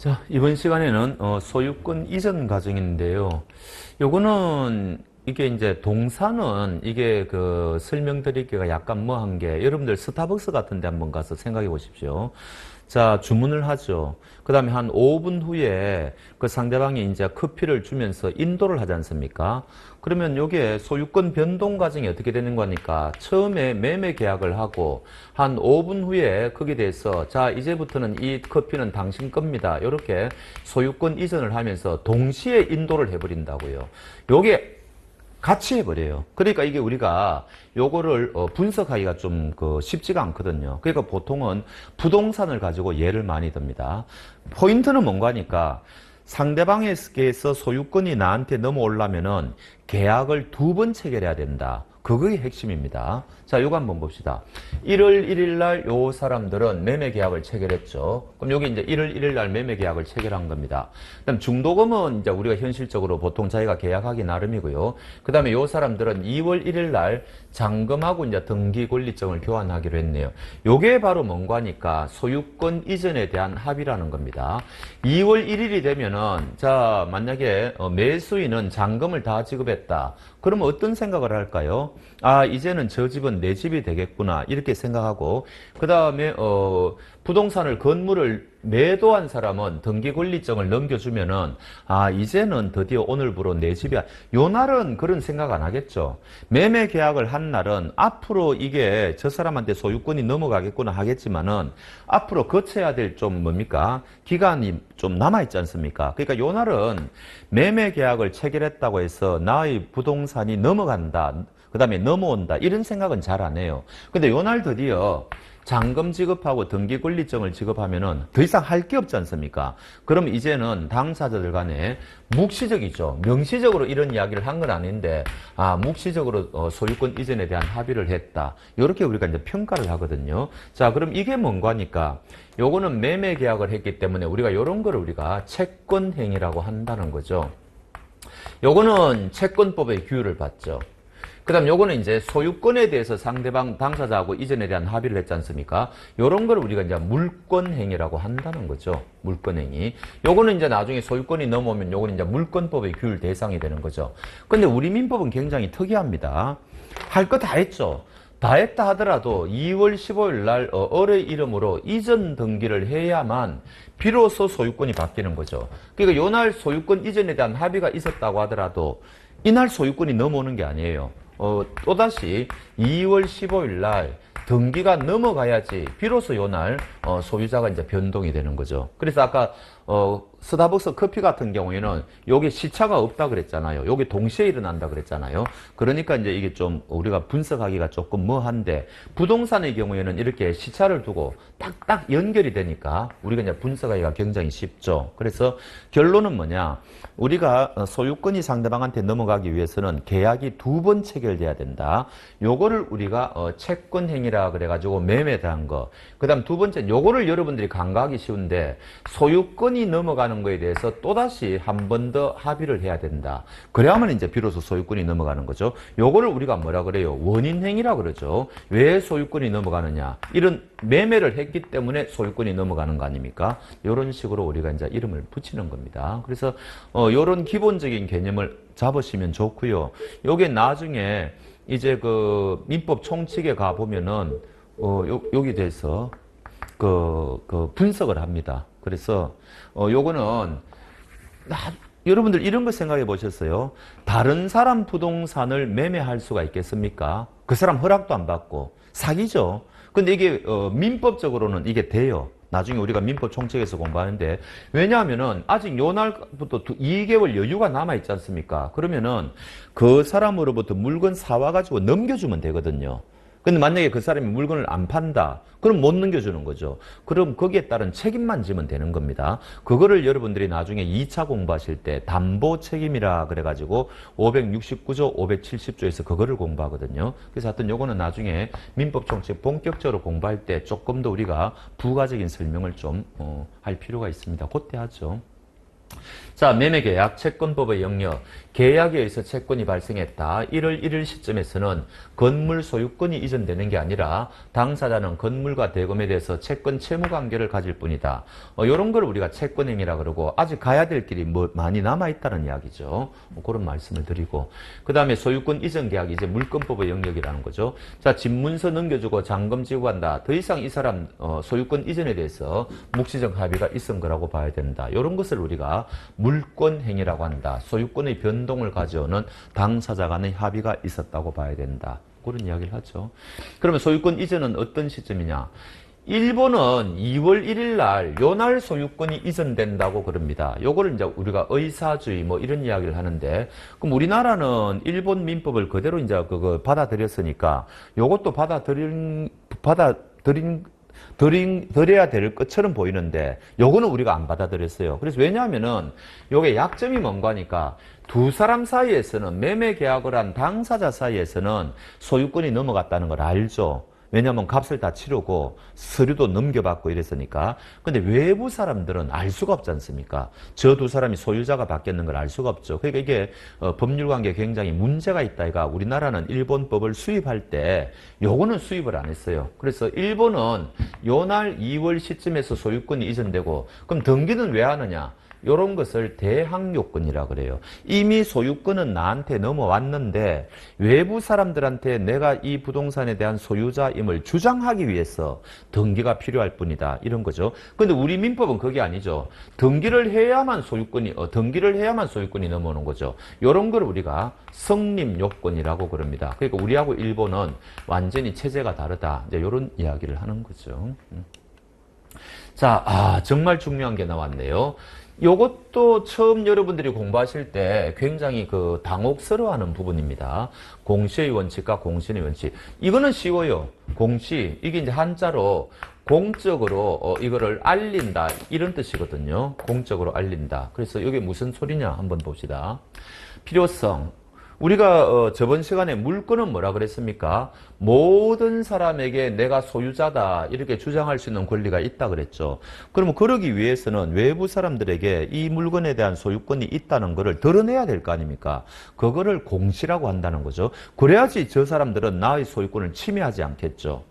자, 이번 시간에는 소유권 이전 과정인데요. 요거는 이게 이제 동사는 이게 그 설명드리기가 약간 뭐한 게 여러분들 스타벅스 같은 데 한번 가서 생각해 보십시오. 자, 주문을 하죠. 그 다음에 한 5분 후에 그 상대방이 이제 커피를 주면서 인도를 하지 않습니까? 그러면 요게 소유권 변동 과정이 어떻게 되는 거니까 처음에 매매 계약을 하고 한 5분 후에 거기에 대해서 자, 이제부터는 이 커피는 당신 겁니다. 이렇게 소유권 이전을 하면서 동시에 인도를 해버린다고요. 요게 같이 해버려요. 그러니까 이게 우리가 요거를 분석하기가 좀 쉽지가 않거든요. 그러니까 보통은 부동산을 가지고 예를 많이 듭니다. 포인트는 뭔가 하니까 상대방에게서 소유권이 나한테 넘어오려면은 계약을 2번 체결해야 된다. 그게 핵심입니다. 자, 요거 한번 봅시다. 1월 1일 날 요 사람들은 매매 계약을 체결했죠. 그럼 여기 이제 1월 1일 날 매매 계약을 체결한 겁니다. 그다음 중도금은 이제 우리가 현실적으로 보통 자기가 계약하기 나름이고요. 그다음에 요 사람들은 2월 1일 날 잔금하고 이제 등기 권리증을 교환하기로 했네요. 요게 바로 뭔가 하니까 소유권 이전에 대한 합의라는 겁니다. 2월 1일이 되면은 자, 만약에 매수인은 잔금을 다 지급했다. 그러면 어떤 생각을 할까요? 아, 이제는 저 집은 내 집이 되겠구나 이렇게 생각하고 그 다음에 부동산을 건물을 매도한 사람은 등기권리증을 넘겨주면은 아, 이제는 드디어 오늘부로 내 집이야. 요 날은 그런 생각 안 하겠죠. 매매 계약을 한 날은 앞으로 이게 저 사람한테 소유권이 넘어가겠구나 하겠지만은 앞으로 거쳐야 될 좀 뭡니까? 기간이 좀 남아있지 않습니까? 그러니까 요 날은 매매 계약을 체결했다고 해서 나의 부동산이 넘어간다. 그 다음에 넘어온다. 이런 생각은 잘 안 해요. 근데 요 날 드디어 잔금 지급하고 등기 권리증을 지급하면은 더 이상 할 게 없지 않습니까? 그럼 이제는 당사자들 간에 묵시적이죠. 명시적으로 이런 이야기를 한 건 아닌데, 아, 묵시적으로 소유권 이전에 대한 합의를 했다. 이렇게 우리가 이제 평가를 하거든요. 자, 그럼 이게 뭔가 하니까, 요거는 매매 계약을 했기 때문에 우리가 요런 거를 우리가 채권행위라고 한다는 거죠. 요거는 채권법의 규율을 받죠. 그 다음 요거는 이제 소유권에 대해서 상대방 당사자하고 이전에 대한 합의를 했지 않습니까? 요런 걸 우리가 이제 물권행위라고 한다는 거죠. 물권행위. 요거는 이제 나중에 소유권이 넘어오면 요거는 이제 물권법의 규율 대상이 되는 거죠. 근데 우리 민법은 굉장히 특이합니다. 할 거 다 했죠. 다 했다 하더라도 2월 15일 날 을의 이름으로 이전 등기를 해야만 비로소 소유권이 바뀌는 거죠. 그러니까 요 날 소유권 이전에 대한 합의가 있었다고 하더라도 이날 소유권이 넘어오는 게 아니에요. 또다시 2월 15일 날 등기가 넘어가야지 비로소 요날 소유자가 이제 변동이 되는 거죠. 그래서 아까 스타벅스 커피 같은 경우에는 요게 시차가 없다 그랬잖아요. 요게 동시에 일어난다 그랬잖아요. 그러니까 이제 이게 좀 우리가 분석하기가 조금 뭐한데 부동산의 경우에는 이렇게 시차를 두고 딱딱 연결이 되니까 우리가 이제 분석하기가 굉장히 쉽죠. 그래서 결론은 뭐냐? 우리가 소유권이 상대방한테 넘어가기 위해서는 계약이 2번 체결돼야 된다. 요거를 우리가 채권 행위라 그래가지고 매매에 대한 거. 그다음 두 번째 요거를 여러분들이 간과하기 쉬운데 소유권이 넘어가는 거에 대해서 또다시 한 번 더 합의를 해야 된다. 그래야만 이제 비로소 소유권이 넘어가는 거죠. 요거를 우리가 뭐라 그래요? 원인행위라 그러죠. 왜 소유권이 넘어가느냐? 이런 매매를 했기 때문에 소유권이 넘어가는 거 아닙니까? 이런 식으로 우리가 이제 이름을 붙이는 겁니다. 그래서 요런 기본적인 개념을 잡으시면 좋고요. 요게 나중에 이제 그 민법 총칙에 가 보면은 여기 대해서 그 분석을 합니다. 그래서 요거는 여러분들 이런 거 생각해 보셨어요? 다른 사람 부동산을 매매할 수가 있겠습니까? 그 사람 허락도 안 받고 사기죠. 근데 이게 민법적으로는 이게 돼요. 나중에 우리가 민법 총칙에서 공부하는데 왜냐하면은 아직 요 날부터 2개월 여유가 남아 있지 않습니까? 그러면은 그 사람으로부터 물건 사와 가지고 넘겨주면 되거든요. 근데 만약에 그 사람이 물건을 안 판다. 그럼 못 넘겨주는 거죠. 그럼 거기에 따른 책임만 지면 되는 겁니다. 그거를 여러분들이 나중에 2차 공부하실 때 담보 책임이라 그래가지고 569조, 570조에서 그거를 공부하거든요. 그래서 하여튼 요거는 나중에 민법 총칙 본격적으로 공부할 때 조금 더 우리가 부가적인 설명을 좀 할 필요가 있습니다. 그때 하죠. 자, 매매계약, 채권법의 영역, 계약에 의해서 채권이 발생했다. 1월 1일 시점에서는 건물 소유권이 이전되는 게 아니라 당사자는 건물과 대금에 대해서 채권 채무관계를 가질 뿐이다. 이런 걸 우리가 채권행위라 그러고 아직 가야 될 길이 많이 남아있다는 이야기죠. 그런 말씀을 드리고 그 다음에 소유권 이전 계약이 이제 물권법의 영역이라는 거죠. 자, 집문서 넘겨주고 잔금 지고 간다. 더 이상 이 사람 소유권 이전에 대해서 묵시적 합의가 있은 거라고 봐야 된다. 이런 것을 우리가 물권행위라고 한다. 소유권의 변동을 가져오는 당사자 간의 합의가 있었다고 봐야 된다. 그런 이야기를 하죠. 그러면 소유권 이전은 어떤 시점이냐? 일본은 2월 1일 날, 요날 소유권이 이전된다고 그럽니다. 요거를 이제 우리가 의사주의 뭐 이런 이야기를 하는데, 그럼 우리나라는 일본 민법을 그대로 이제 그거 받아들였으니까, 요것도 드려야 될 것처럼 보이는데 요거는 우리가 안 받아들였어요. 그래서 왜냐하면은 요게 약점이 뭔가 하니까 두 사람 사이에서는 매매 계약을 한 당사자 사이에서는 소유권이 넘어갔다는 걸 알죠. 왜냐하면 값을 다 치르고 서류도 넘겨받고 이랬으니까. 근데 외부 사람들은 알 수가 없지 않습니까? 저 두 사람이 소유자가 바뀌었는 걸 알 수가 없죠. 그러니까 이게 법률 관계에 굉장히 문제가 있다. 이가 우리나라는 일본법을 수입할 때 요거는 수입을 안 했어요. 그래서 일본은 요날 2월 시점에서 소유권이 이전되고 그럼 등기는 왜 하느냐? 이런 것을 대항요건이라 그래요. 이미 소유권은 나한테 넘어왔는데 외부 사람들한테 내가 이 부동산에 대한 소유자임을 주장하기 위해서 등기가 필요할 뿐이다. 이런 거죠. 근데 우리 민법은 그게 아니죠. 등기를 해야만 소유권이 넘어오는 거죠. 이런 걸 우리가 성립요건이라고 그럽니다. 그러니까 우리하고 일본은 완전히 체제가 다르다. 이제 이런 이야기를 하는 거죠. 자, 정말 중요한 게 나왔네요. 요것도 처음 여러분들이 공부하실 때 굉장히 당혹스러워하는 부분입니다. 공시의 원칙과 공신의 원칙. 이거는 쉬워요. 공시. 이게 이제 한자로 공적으로 이거를 알린다. 이런 뜻이거든요. 공적으로 알린다. 그래서 이게 무슨 소리냐 한번 봅시다. 필요성. 우리가 저번 시간에 물권은 뭐라 그랬습니까? 모든 사람에게 내가 소유자다 이렇게 주장할 수 있는 권리가 있다 그랬죠. 그러면 그러기 위해서는 외부 사람들에게 이 물건에 대한 소유권이 있다는 것을 드러내야 될 거 아닙니까? 그거를 공시라고 한다는 거죠. 그래야지 저 사람들은 나의 소유권을 침해하지 않겠죠.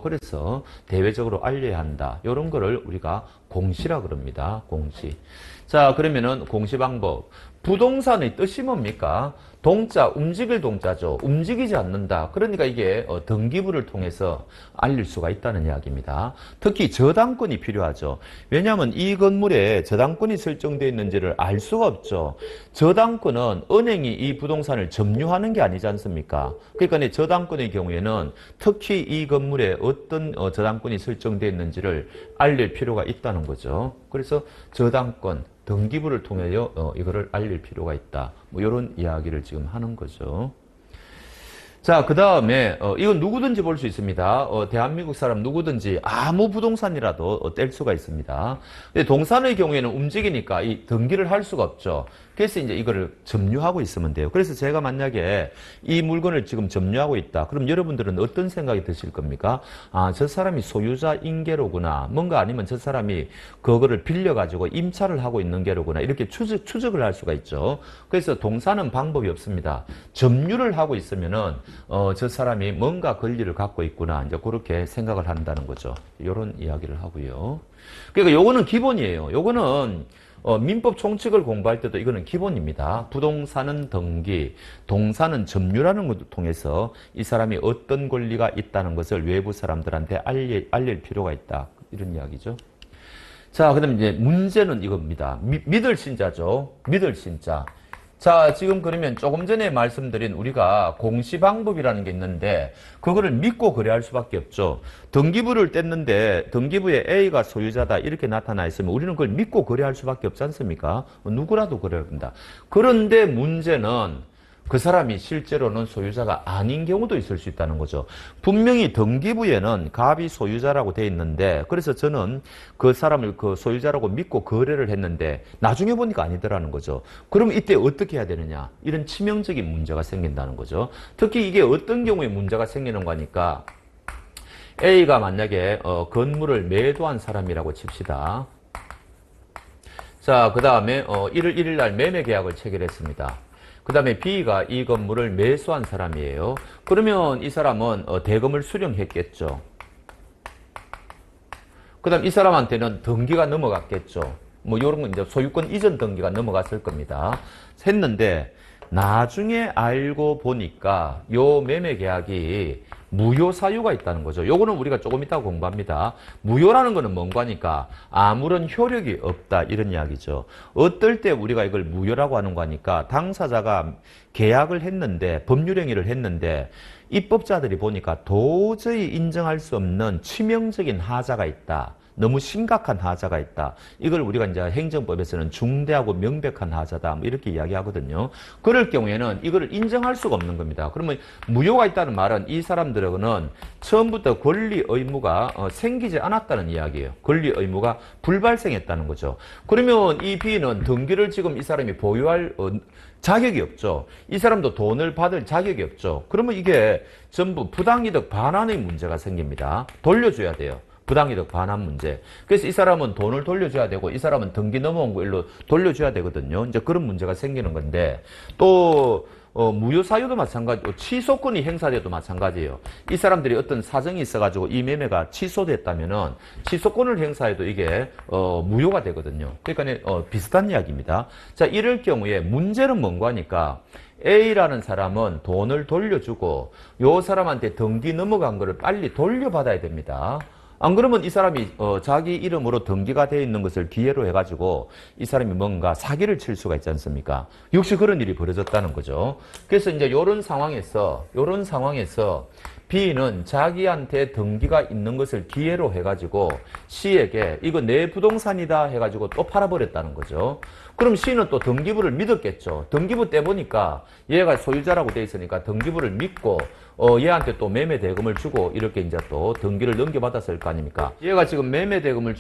그래서 대외적으로 알려야 한다. 이런 거를 우리가 공시라 그럽니다. 공시. 자, 그러면은 공시 방법. 부동산의 뜻이 뭡니까? 동자, 움직일 동자죠. 움직이지 않는다. 그러니까 이게 등기부를 통해서 알릴 수가 있다는 이야기입니다. 특히 저당권이 필요하죠. 왜냐하면 이 건물에 저당권이 설정되어 있는지를 알 수가 없죠. 저당권은 은행이 이 부동산을 점유하는 게 아니지 않습니까? 그러니까 저당권의 경우에는 특히 이 건물에 어떤 저당권이 설정되어 있는지를 알릴 필요가 있다는 거죠. 그래서 저당권, 등기부를 통하여 이거를 알릴 필요가 있다. 뭐 이런 이야기를 지금 하는 거죠. 자, 그 다음에 이건 누구든지 볼 수 있습니다. 대한민국 사람 누구든지 아무 부동산이라도 뗄 수가 있습니다. 근데 동산의 경우에는 움직이니까 이 등기를 할 수가 없죠. 그래서 이제 이거를 점유하고 있으면 돼요. 그래서 제가 만약에 이 물건을 지금 점유하고 있다. 그럼 여러분들은 어떤 생각이 드실 겁니까? 아, 저 사람이 소유자인 게로구나. 뭔가 아니면 저 사람이 그거를 빌려가지고 임차를 하고 있는 게로구나. 이렇게 추적을 할 수가 있죠. 그래서 동사는 방법이 없습니다. 점유를 하고 있으면은 저 사람이 뭔가 권리를 갖고 있구나. 이제 그렇게 생각을 한다는 거죠. 이런 이야기를 하고요. 그러니까 요거는 기본이에요. 요거는 민법 총칙을 공부할 때도 이거는 기본입니다. 부동산은 등기, 동사는 점유라는 것을 통해서 이 사람이 어떤 권리가 있다는 것을 외부 사람들한테 알릴 필요가 있다. 이런 이야기죠. 자, 그 다음에 이제 문제는 이겁니다. 믿을 신자죠. 믿을 신자. 자, 지금 그러면 조금 전에 말씀드린 우리가 공시 방법이라는 게 있는데 그거를 믿고 거래할 수밖에 없죠. 등기부를 뗐는데 등기부에 A가 소유자다 이렇게 나타나 있으면 우리는 그걸 믿고 거래할 수밖에 없지 않습니까? 누구라도 그래야 된다. 그런데 문제는 그 사람이 실제로는 소유자가 아닌 경우도 있을 수 있다는 거죠. 분명히 등기부에는 갑이 소유자라고 돼 있는데 그래서 저는 그 사람을 그 소유자라고 믿고 거래를 했는데 나중에 보니까 아니더라는 거죠. 그럼 이때 어떻게 해야 되느냐? 이런 치명적인 문제가 생긴다는 거죠. 특히 이게 어떤 경우에 문제가 생기는 거니까 A가 만약에 건물을 매도한 사람이라고 칩시다. 자, 그 다음에 1월 1일 날 매매 계약을 체결했습니다. 그 다음에 B가 이 건물을 매수한 사람이에요. 그러면 이 사람은 대금을 수령했겠죠. 그 다음 이 사람한테는 등기가 넘어갔겠죠. 뭐 요런 건 이제 소유권 이전 등기가 넘어갔을 겁니다. 했는데 나중에 알고 보니까 요 매매 계약이 무효 사유가 있다는 거죠. 요거는 우리가 조금 이따 공부합니다. 무효라는 거는 뭔가 하니까 아무런 효력이 없다 이런 이야기죠. 어떨 때 우리가 이걸 무효라고 하는 거니까 당사자가 계약을 했는데 법률행위를 했는데 입법자들이 보니까 도저히 인정할 수 없는 치명적인 하자가 있다. 너무 심각한 하자가 있다. 이걸 우리가 이제 행정법에서는 중대하고 명백한 하자다. 뭐 이렇게 이야기하거든요. 그럴 경우에는 이거를 인정할 수가 없는 겁니다. 그러면 무효가 있다는 말은 이 사람들에게는 처음부터 권리 의무가 생기지 않았다는 이야기예요. 권리 의무가 불발생했다는 거죠. 그러면 이 B는 등기를 지금 이 사람이 보유할 자격이 없죠. 이 사람도 돈을 받을 자격이 없죠. 그러면 이게 전부 부당이득 반환의 문제가 생깁니다. 돌려줘야 돼요. 부당이득 반환 문제. 그래서 이 사람은 돈을 돌려줘야 되고 이 사람은 등기 넘어온 거 일로 돌려줘야 되거든요. 이제 그런 문제가 생기는 건데 또 무효 사유도 마찬가지고 취소권이 행사돼도 마찬가지예요. 이 사람들이 어떤 사정이 있어가지고 이 매매가 취소됐다면은 취소권을 행사해도 이게 무효가 되거든요. 그러니까 비슷한 이야기입니다. 자, 이럴 경우에 문제는 뭔가 하니까 A라는 사람은 돈을 돌려주고 요 사람한테 등기 넘어간 거를 빨리 돌려받아야 됩니다. 안 그러면 이 사람이 자기 이름으로 등기가 되어 있는 것을 기회로 해가지고 이 사람이 뭔가 사기를 칠 수가 있지 않습니까? 역시 그런 일이 벌어졌다는 거죠. 그래서 이제 요런 상황에서 B는 자기한테 등기가 있는 것을 기회로 해가지고 C에게 이거 내 부동산이다 해가지고 또 팔아버렸다는 거죠. 그럼 C는 또 등기부를 믿었겠죠. 등기부 떼보니까 얘가 소유자라고 돼 있으니까 등기부를 믿고 얘한테 또 매매 대금을 주고 이렇게 이제 또 등기를 넘겨받았을 거 아닙니까? 얘가 지금 매매 대금을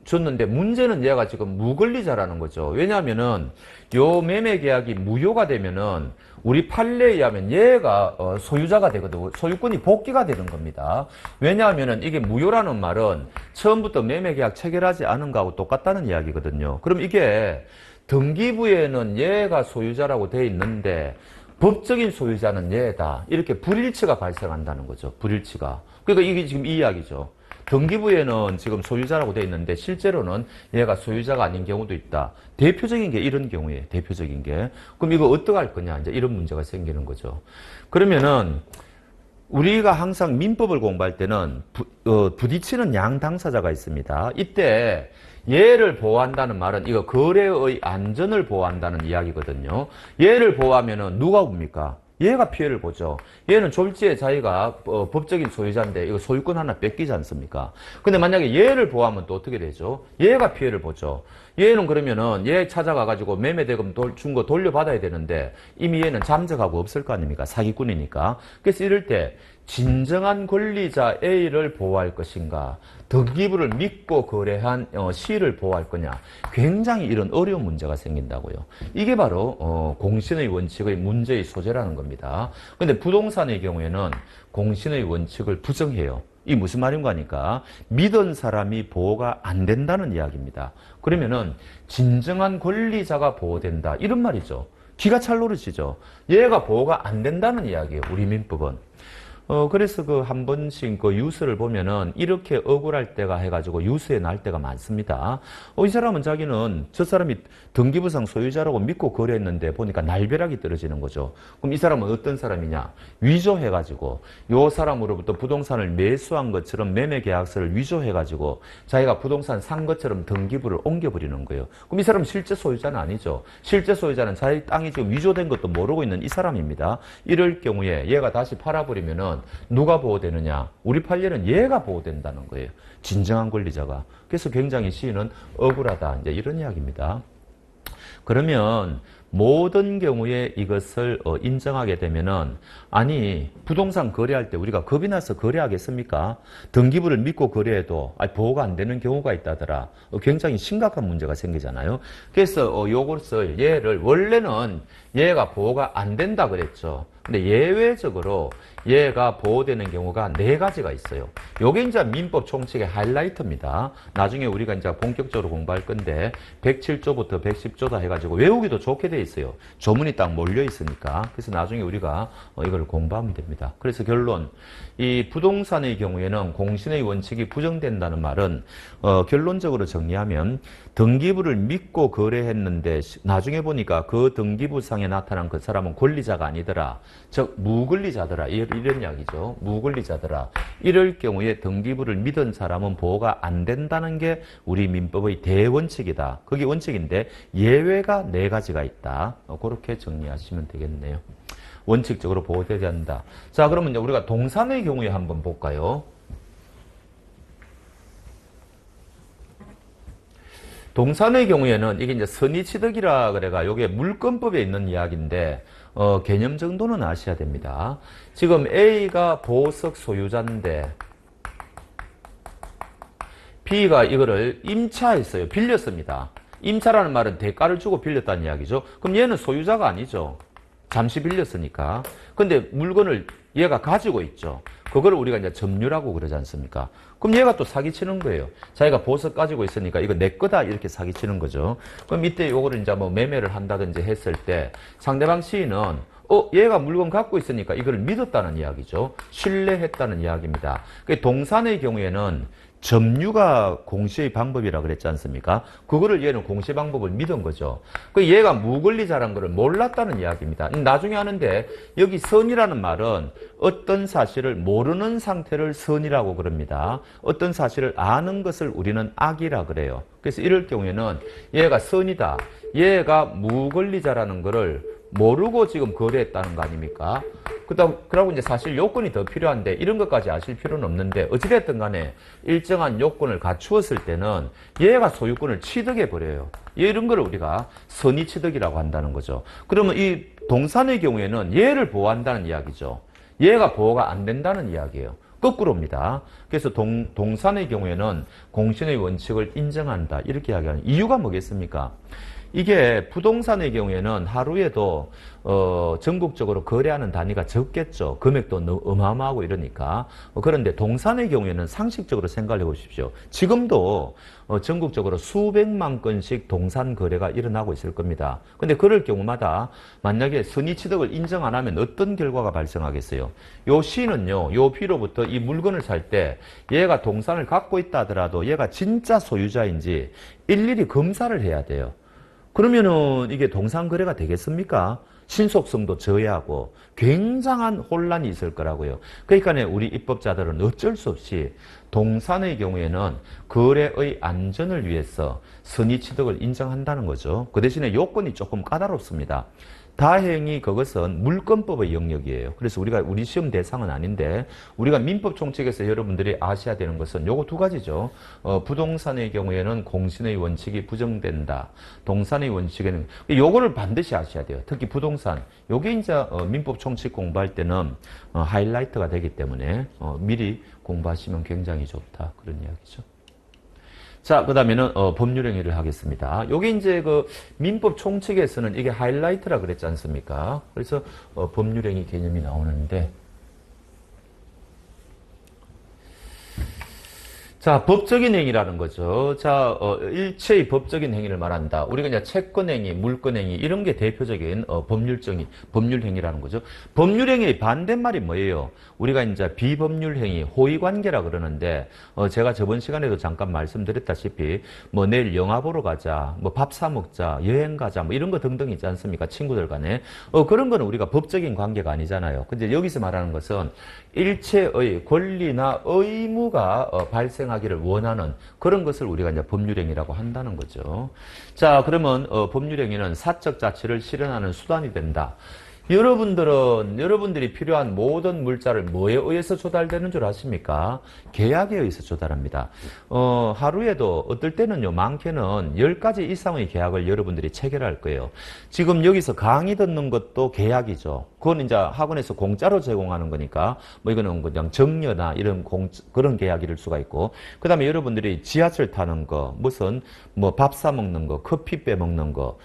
줬는데 문제는 얘가 지금 무권리자라는 거죠. 왜냐하면은 요 매매 계약이 무효가 되면은 우리 판례에 의하면 얘가 소유자가 되거든요. 소유권이 복귀가 되는 겁니다. 왜냐하면은 이게 무효라는 말은 처음부터 매매 계약 체결하지 않은 거하고 똑같다는 이야기거든요. 그럼 이게 등기부에는 얘가 소유자라고 돼 있는데 법적인 소유자는 얘다. 이렇게 불일치가 발생한다는 거죠. 불일치가. 그러니까 이게 지금 이 이야기죠. 등기부에는 지금 소유자라고 돼 있는데 실제로는 얘가 소유자가 아닌 경우도 있다. 대표적인 게 이런 경우에 대표적인 게. 그럼 이거 어떡할 거냐. 이제 이런 문제가 생기는 거죠. 그러면은 우리가 항상 민법을 공부할 때는 부딪히는 양 당사자가 있습니다. 이때 얘를 보호한다는 말은 이거 거래의 안전을 보호한다는 이야기거든요. 얘를 보호하면은 누가 봅니까? 얘가 피해를 보죠. 얘는 졸지에 자기가 법적인 소유자인데 이거 소유권 하나 뺏기지 않습니까? 근데 만약에 얘를 보호하면 또 어떻게 되죠? 얘가 피해를 보죠. 얘는 그러면은 얘 찾아가가지고 매매대금 준 거 돌려받아야 되는데 이미 얘는 잠적하고 없을 거 아닙니까? 사기꾼이니까. 그래서 이럴 때 진정한 권리자 A를 보호할 것인가? 등기부를 믿고 거래한 C를 보호할 거냐? 굉장히 이런 어려운 문제가 생긴다고요. 이게 바로 공신의 원칙의 문제의 소재라는 겁니다. 근데 부동산의 경우에는 공신의 원칙을 부정해요. 이 무슨 말인가 하니까 믿은 사람이 보호가 안 된다는 이야기입니다. 그러면은 진정한 권리자가 보호된다. 이런 말이죠. 기가 찰 노릇이죠. 얘가 보호가 안 된다는 이야기예요. 우리 민법은. 그래서 한 번씩 유서를 보면은 이렇게 억울할 때가 해가지고 유서에 날 때가 많습니다. 이 사람은 자기는 저 사람이 등기부상 소유자라고 믿고 거래했는데 보니까 날벼락이 떨어지는 거죠. 그럼 이 사람은 어떤 사람이냐? 위조해가지고 요 사람으로부터 부동산을 매수한 것처럼 매매 계약서를 위조해가지고 자기가 부동산 산 것처럼 등기부를 옮겨버리는 거예요. 그럼 이 사람은 실제 소유자는 아니죠. 실제 소유자는 자기 땅이 지금 위조된 것도 모르고 있는 이 사람입니다. 이럴 경우에 얘가 다시 팔아버리면은 누가 보호되느냐? 우리 판례는 얘가 보호된다는 거예요. 진정한 권리자가. 그래서 굉장히 시인은 억울하다. 이제 이런 이야기입니다. 그러면 모든 경우에 이것을 인정하게 되면은 아니 부동산 거래할 때 우리가 겁이 나서 거래하겠습니까? 등기부를 믿고 거래해도 보호가 안 되는 경우가 있다더라. 굉장히 심각한 문제가 생기잖아요. 그래서 요것을 얘를 원래는 얘가 보호가 안 된다 그랬죠. 근데 예외적으로 얘가 보호되는 경우가 4가지가 있어요. 요게 이제 민법 총칙의 하이라이트입니다. 나중에 우리가 이제 본격적으로 공부할 건데 107조부터 110조다 해가지고 외우기도 좋게 돼 있어요. 조문이 딱 몰려 있으니까. 그래서 나중에 우리가 이걸 공부하면 됩니다. 그래서 결론, 이 부동산의 경우에는 공신의 원칙이 부정된다는 말은 결론적으로 정리하면 등기부를 믿고 거래했는데 나중에 보니까 그 등기부상에 나타난 그 사람은 권리자가 아니더라. 즉 무권리자더라. 이런 이야기죠. 무권리자더라. 이럴 경우에 등기부를 믿은 사람은 보호가 안 된다는 게 우리 민법의 대원칙이다. 그게 원칙인데 예외가 4가지가 있다. 그렇게 정리하시면 되겠네요. 원칙적으로 보호되지 않는다. 자, 그러면 이제 우리가 동산의 경우에 한번 볼까요? 동산의 경우에는 이게 이제 선의취득이라 그래가 요게 물권법에 있는 이야기인데 개념 정도는 아셔야 됩니다. 지금 A가 보석 소유자인데 B가 이거를 임차했어요. 빌렸습니다. 임차라는 말은 대가를 주고 빌렸다는 이야기죠. 그럼 얘는 소유자가 아니죠. 잠시 빌렸으니까. 근데 물건을 얘가 가지고 있죠. 그걸 우리가 이제 점유라고 그러지 않습니까? 그럼 얘가 또 사기치는 거예요. 자기가 보석 가지고 있으니까 이거 내 거다 이렇게 사기치는 거죠. 그럼 이때 요거를 이제 뭐 매매를 한다든지 했을 때 상대방 시인은 얘가 물건 갖고 있으니까 이걸 믿었다는 이야기죠. 신뢰했다는 이야기입니다. 동산의 경우에는 점유가 공시의 방법이라 그랬지 않습니까? 그거를 얘는 공시 방법을 믿은 거죠. 얘가 무권리자라는 걸 몰랐다는 이야기입니다. 나중에 하는데 여기 선이라는 말은 어떤 사실을 모르는 상태를 선이라고 그럽니다. 어떤 사실을 아는 것을 우리는 악이라 그래요. 그래서 이럴 경우에는 얘가 선이다. 얘가 무권리자라는 거를 모르고 지금 거래했다는 거 아닙니까? 그러고 이제 사실 요건이 더 필요한데 이런 것까지 아실 필요는 없는데 어찌됐든 간에 일정한 요건을 갖추었을 때는 얘가 소유권을 취득해버려요. 이런 걸 우리가 선의취득이라고 한다는 거죠. 그러면 이 동산의 경우에는 얘를 보호한다는 이야기죠. 얘가 보호가 안 된다는 이야기예요. 거꾸로입니다. 그래서 동산의 경우에는 공신의 원칙을 인정한다. 이렇게 이야기하는 이유가 뭐겠습니까? 이게 부동산의 경우에는 하루에도 전국적으로 거래하는 단위가 적겠죠. 금액도 너무 어마어마하고 이러니까. 그런데 동산의 경우에는 상식적으로 생각해 보십시오. 지금도 전국적으로 수백만 건씩 동산 거래가 일어나고 있을 겁니다. 근데 그럴 경우마다 만약에 선의취득을 인정 안 하면 어떤 결과가 발생하겠어요? 요 시는요, 요 B로부터 이 물건을 살 때 얘가 동산을 갖고 있다 하더라도 얘가 진짜 소유자인지 일일이 검사를 해야 돼요. 그러면은 이게 동산 거래가 되겠습니까? 신속성도 저해하고 굉장한 혼란이 있을 거라고요. 그러니까 우리 입법자들은 어쩔 수 없이 동산의 경우에는 거래의 안전을 위해서 선의취득을 인정한다는 거죠. 그 대신에 요건이 조금 까다롭습니다. 다행히 그것은 물권법의 영역이에요. 그래서 우리 시험 대상은 아닌데 우리가 민법 총칙에서 여러분들이 아셔야 되는 것은 요거 2가지죠. 부동산의 경우에는 공신의 원칙이 부정된다. 동산의 원칙에는 요거를 반드시 아셔야 돼요. 특히 부동산. 요게 이제 민법 총칙 공부할 때는 하이라이트가 되기 때문에 미리 공부하시면 굉장히 좋다. 그런 이야기죠. 자, 그 다음에는 법률행위를 하겠습니다. 요게 이제 그 민법 총칙에서는 이게 하이라이트라 그랬지 않습니까? 그래서 법률행위 개념이 나오는데, 자, 법적인 행위라는 거죠. 자, 일체의 법적인 행위를 말한다. 우리가 이제 채권행위, 물권행위 이런 게 대표적인 법률행위라는 거죠. 법률행위의 반대말이 뭐예요? 우리가 이제 비법률행위, 호의관계라 그러는데 제가 저번 시간에도 잠깐 말씀드렸다시피 뭐 내일 영화 보러 가자, 뭐 밥 사 먹자, 여행 가자, 뭐 이런 거 등등 있지 않습니까? 친구들 간에 그런 거는 우리가 법적인 관계가 아니잖아요. 근데 여기서 말하는 것은 일체의 권리나 의무가 발생하기를 원하는 그런 것을 우리가 이제 법률행위라고 한다는 거죠. 자, 그러면 법률행위는 사적 자치를 실현하는 수단이 된다. 여러분들이 필요한 모든 물자를 뭐에 의해서 조달되는 줄 아십니까? 계약에 의해서 조달합니다. 하루에도 어떨 때는요, 많게는 10가지 이상의 계약을 여러분들이 체결할 거예요. 지금 여기서 강의 듣는 것도 계약이죠. 그건 이제 학원에서 공짜로 제공하는 거니까, 뭐 이거는 그냥 정려나 이런 그런 계약일 수가 있고, 그 다음에 여러분들이 지하철 타는 거, 무슨 뭐 밥 사 먹는 거, 커피 빼 먹는 거,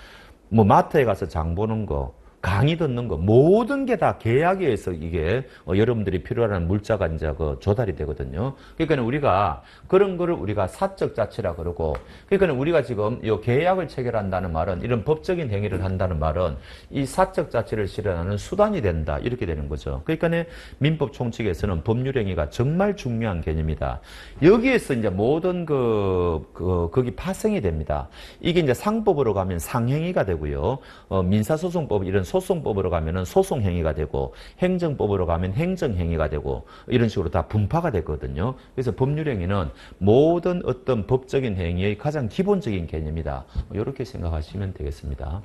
뭐 마트에 가서 장 보는 거, 강의 듣는 거 모든 게 다 계약에 의해서 이게 여러분들이 필요한 물자가 이제 그 조달이 되거든요. 그러니까 우리가 그런 거를 우리가 사적 자치라 그러고, 그러니까 우리가 지금 이 계약을 체결한다는 말은, 이런 법적인 행위를 한다는 말은 이 사적 자치를 실현하는 수단이 된다, 이렇게 되는 거죠. 그러니까 민법 총칙에서는 법률 행위가 정말 중요한 개념이다. 여기에서 이제 모든 거기 파생이 됩니다. 이게 이제 상법으로 가면 상행위가 되고요. 민사소송법 이런 소송법으로 가면은 소송행위가 되고, 행정법으로 가면 행정행위가 되고, 이런 식으로 다 분파가 되거든요. 그래서 법률행위는 모든 어떤 법적인 행위의 가장 기본적인 개념이다. 이렇게 생각하시면 되겠습니다.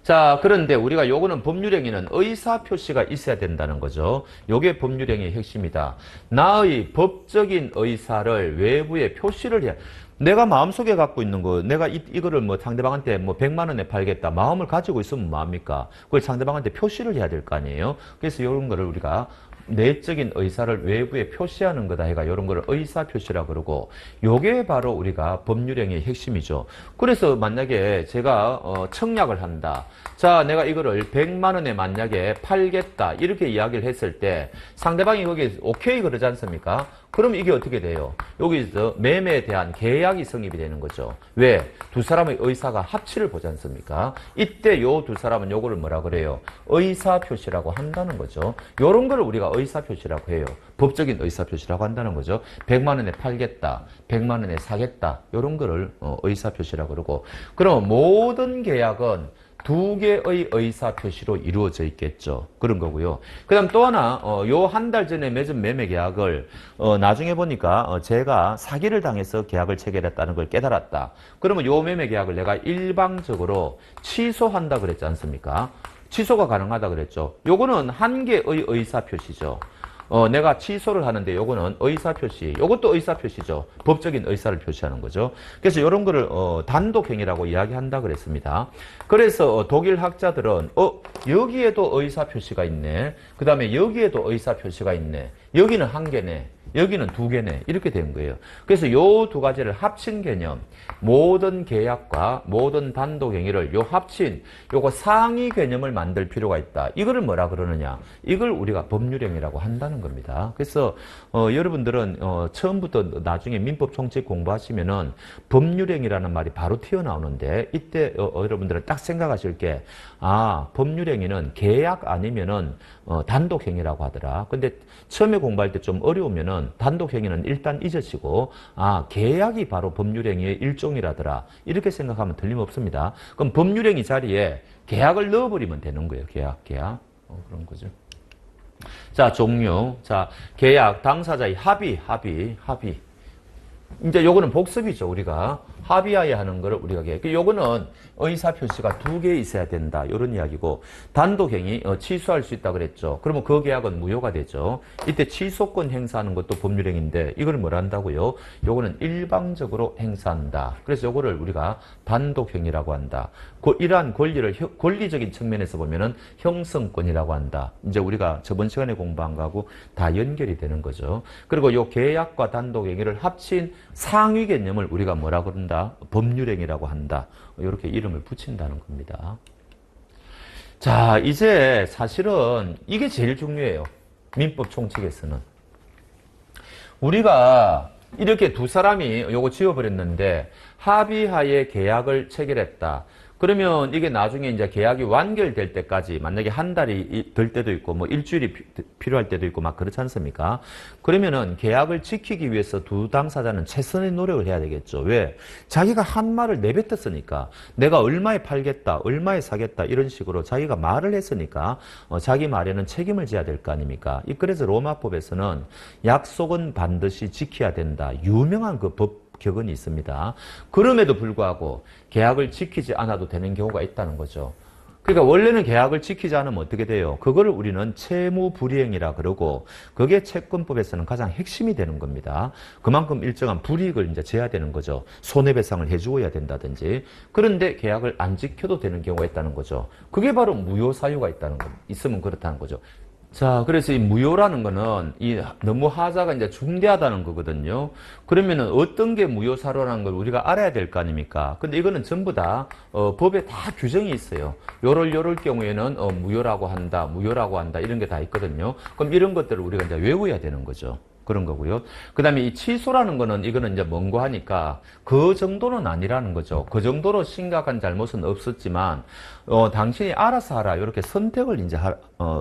자, 그런데 우리가 요거는 법률행위는 의사표시가 있어야 된다는 거죠. 요게 법률행위의 핵심이다. 나의 법적인 의사를 외부에 표시를 해야, 내가 마음속에 갖고 있는 거, 내가 이거를 뭐 상대방한테 뭐 100만 원에 팔겠다, 마음을 가지고 있으면 뭐합니까? 그걸 상대방한테 표시를 해야 될 거 아니에요? 그래서 이런 거를 우리가 내적인 의사를 외부에 표시하는 거다 해가 이런 거를 의사표시라고 그러고, 요게 바로 우리가 법률행위의 핵심이죠. 그래서 만약에 제가 청약을 한다. 자, 내가 이거를 100만 원에 만약에 팔겠다, 이렇게 이야기를 했을 때 상대방이 거기에 오케이 그러지 않습니까? 그럼 이게 어떻게 돼요? 여기서 매매에 대한 계약이 성립이 되는 거죠. 왜? 두 사람의 의사가 합치를 보지 않습니까? 이때 요 두 사람은 요거를 뭐라 그래요? 의사표시라고 한다는 거죠. 요런 거를 우리가 의사표시라고 해요. 법적인 의사표시라고 한다는 거죠. 100만 원에 팔겠다, 100만 원에 사겠다, 요런 거를 의사표시라고 그러고, 그럼 모든 계약은 두 개의 의사표시로 이루어져 있겠죠. 그런 거고요. 그 다음 또 하나, 요 한 달 전에 맺은 매매 계약을, 나중에 보니까, 제가 사기를 당해서 계약을 체결했다는 걸 깨달았다. 그러면 요 매매 계약을 내가 일방적으로 취소한다 그랬지 않습니까? 취소가 가능하다 그랬죠. 요거는 한 개의 의사표시죠. 내가 취소를 하는데 요거는 의사표시, 요것도 의사표시죠. 법적인 의사를 표시하는 거죠. 그래서 이런 거를 단독행위라고 이야기한다 그랬습니다. 그래서 독일 학자들은 여기에도 의사표시가 있네, 그 다음에 여기에도 의사표시가 있네, 여기는 한 개네, 여기는 두 개네, 이렇게 된 거예요. 그래서 요 두 가지를 합친 개념, 모든 계약과 모든 단독행위를 요 합친 요거 상위 개념을 만들 필요가 있다. 이거를 뭐라 그러느냐, 이걸 우리가 법률행위라고 한다는 겁니다. 그래서 여러분들은 처음부터 나중에 민법 총칙 공부하시면은 법률행위라는 말이 바로 튀어나오는데, 이때 여러분들은 딱 생각하실 게, 법률행위는 계약 아니면은 단독행위라고 하더라. 근데 처음에 공부할 때 좀 어려우면은 단독행위는 일단 잊으시고, 계약이 바로 법률행위의 일종이라더라, 이렇게 생각하면 틀림없습니다. 그럼 법률행위 자리에 계약을 넣어버리면 되는 거예요. 계약. 그런 거죠. 자, 종류. 자, 계약, 당사자의 합의. 이제 요거는 복습이죠. 우리가 합의하에 하는 거를 우리가 요거는 의사표시가 두 개 있어야 된다, 이런 이야기고, 단독행위 취소할 수 있다 그랬죠. 그러면 그 계약은 무효가 되죠. 이때 취소권 행사하는 것도 법률행위인데 이걸 뭐라 한다고요? 요거는 일방적으로 행사한다. 그래서 요거를 우리가 단독행위라고 한다. 이러한 권리를 권리적인 측면에서 보면은 형성권이라고 한다. 이제 우리가 저번 시간에 공부한 거하고 다 연결이 되는 거죠. 그리고 요 계약과 단독행위를 합친 상위 개념을 우리가 뭐라 그런다? 법률행위라고 한다. 이렇게 이름을 붙인다는 겁니다. 자, 이제 사실은 이게 제일 중요해요. 민법 총칙에서는. 우리가 이렇게 두 사람이 요거 지워버렸는데 합의하에 계약을 체결했다. 그러면 이게 나중에 이제 계약이 완결될 때까지, 만약에 한 달이 될 때도 있고 뭐 일주일이 필요할 때도 있고 막 그렇지 않습니까? 그러면은 계약을 지키기 위해서 두 당사자는 최선의 노력을 해야 되겠죠. 왜? 자기가 한 말을 내뱉었으니까, 내가 얼마에 팔겠다, 얼마에 사겠다, 이런 식으로 자기가 말을 했으니까 자기 말에는 책임을 져야 될 거 아닙니까? 그래서 로마법에서는 약속은 반드시 지켜야 된다, 유명한 그 법 격언이 있습니다. 그럼에도 불구하고 계약을 지키지 않아도 되는 경우가 있다는 거죠. 그러니까 원래는 계약을 지키지 않으면 어떻게 돼요? 그거를 우리는 채무불이행이라 그러고, 그게 채권법에서는 가장 핵심이 되는 겁니다. 그만큼 일정한 불이익을 이제 져야 되는 거죠. 손해배상을 해주어야 된다든지. 그런데 계약을 안 지켜도 되는 경우가 있다는 거죠. 그게 바로 무효사유가 있으면 그렇다는 거죠. 자, 그래서 이 무효라는 거는 이 너무 하자가 이제 중대하다는 거거든요. 그러면은 어떤 게 무효사료라는 걸 우리가 알아야 될 거 아닙니까? 근데 이거는 전부 다 법에 다 규정이 있어요. 요럴 경우에는 무효라고 한다, 무효라고 한다 이런 게 다 있거든요. 그럼 이런 것들을 우리가 이제 외워야 되는 거죠. 그런 거고요. 그 다음에 이 취소라는 거는 이거는 이제 먼거 하니까 그 정도는 아니라는 거죠. 그 정도로 심각한 잘못은 없었지만 당신이 알아서 하라 이렇게 선택을 이제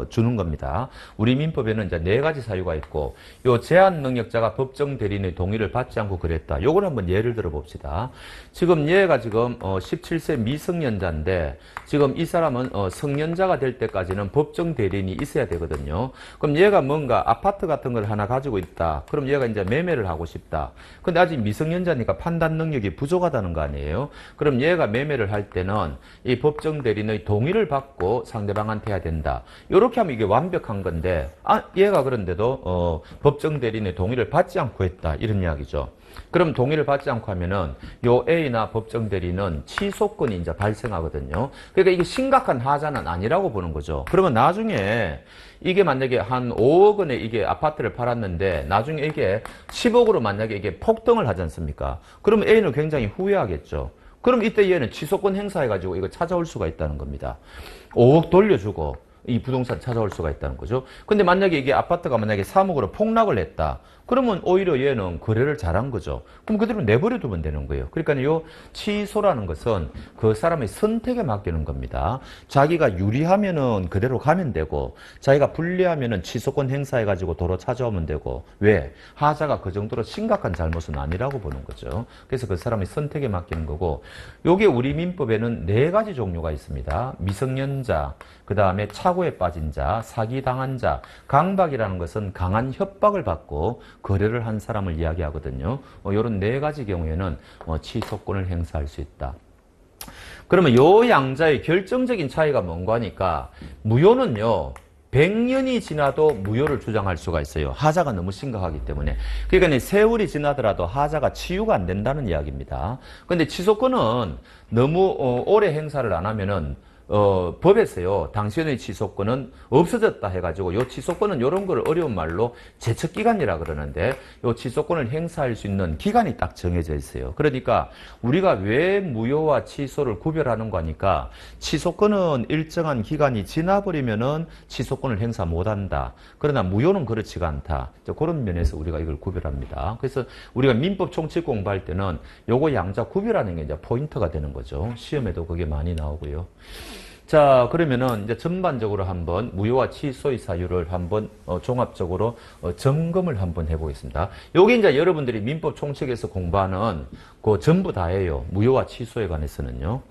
주는 겁니다. 우리 민법에는 이제 4가지 사유가 있고 요 제한 능력자가 법정 대리인의 동의를 받지 않고 그랬다. 요걸 한번 예를 들어 봅시다. 지금 얘가 지금 17세 미성년자인데 지금 이 사람은 성년자가 될 때까지는 법정 대리인이 있어야 되거든요. 그럼 얘가 뭔가 아파트 같은 걸 하나 가지고 있다. 그럼 얘가 이제 매매를 하고 싶다. 근데 아직 미성년자니까 판단 능력이 부족하다는 거 아니에요? 그럼 얘가 매매를 할 때는 이 법정 대리인의 동의를 받고 상대방한테 해야 된다. 이렇게 하면 이게 완벽한 건데 얘가 그런데도 법정 대리인의 동의를 받지 않고 했다. 이런 이야기죠. 그럼 동의를 받지 않고 하면은 요 A나 법정 대리는 취소권이 이제 발생하거든요. 그러니까 이게 심각한 하자는 아니라고 보는 거죠. 그러면 나중에 이게 만약에 한 5억 원에 이게 아파트를 팔았는데 나중에 이게 10억으로 만약에 이게 폭등을 하지 않습니까? 그러면 A는 굉장히 후회하겠죠. 그럼 이때 얘는 취소권 행사해가지고 이거 찾아올 수가 있다는 겁니다. 5억 돌려주고 이 부동산 찾아올 수가 있다는 거죠. 근데 만약에 이게 아파트가 만약에 3억으로 폭락을 했다. 그러면 오히려 얘는 거래를 잘한 거죠. 그럼 그대로 내버려 두면 되는 거예요. 그러니까 요 취소라는 것은 그 사람의 선택에 맡기는 겁니다. 자기가 유리하면은 그대로 가면 되고 자기가 불리하면은 취소권 행사해가지고 도로 찾아오면 되고 왜? 하자가 그 정도로 심각한 잘못은 아니라고 보는 거죠. 그래서 그 사람의 선택에 맡기는 거고 요게 우리 민법에는 4가지 종류가 있습니다. 미성년자, 그 다음에 착오에 빠진 자, 사기당한 자, 강박이라는 것은 강한 협박을 받고 거래를 한 사람을 이야기하거든요. 이런 4가지 경우에는 취소권을 행사할 수 있다. 그러면 요 양자의 결정적인 차이가 뭔가 하니까 무효는요. 100년이 지나도 무효를 주장할 수가 있어요. 하자가 너무 심각하기 때문에. 그러니까 세월이 지나더라도 하자가 치유가 안 된다는 이야기입니다. 근데 취소권은 너무 오래 행사를 안 하면은 법에서요, 당신의 취소권은 없어졌다 해가지고, 요 취소권은 요런 걸 어려운 말로 제척기간이라 그러는데, 요 취소권을 행사할 수 있는 기간이 딱 정해져 있어요. 그러니까, 우리가 왜 무효와 취소를 구별하는 거니까, 취소권은 일정한 기간이 지나버리면은 취소권을 행사 못 한다. 그러나 무효는 그렇지가 않다. 그런 면에서 우리가 이걸 구별합니다. 그래서 우리가 민법 총칙 공부할 때는 요거 양자 구별하는 게 이제 포인트가 되는 거죠. 시험에도 그게 많이 나오고요. 자, 그러면은 이제 전반적으로 한번 무효와 취소의 사유를 한번 종합적으로 점검을 한번 해보겠습니다. 요게 이제 여러분들이 민법 총칙에서 공부하는 그 전부 다예요. 무효와 취소에 관해서는요.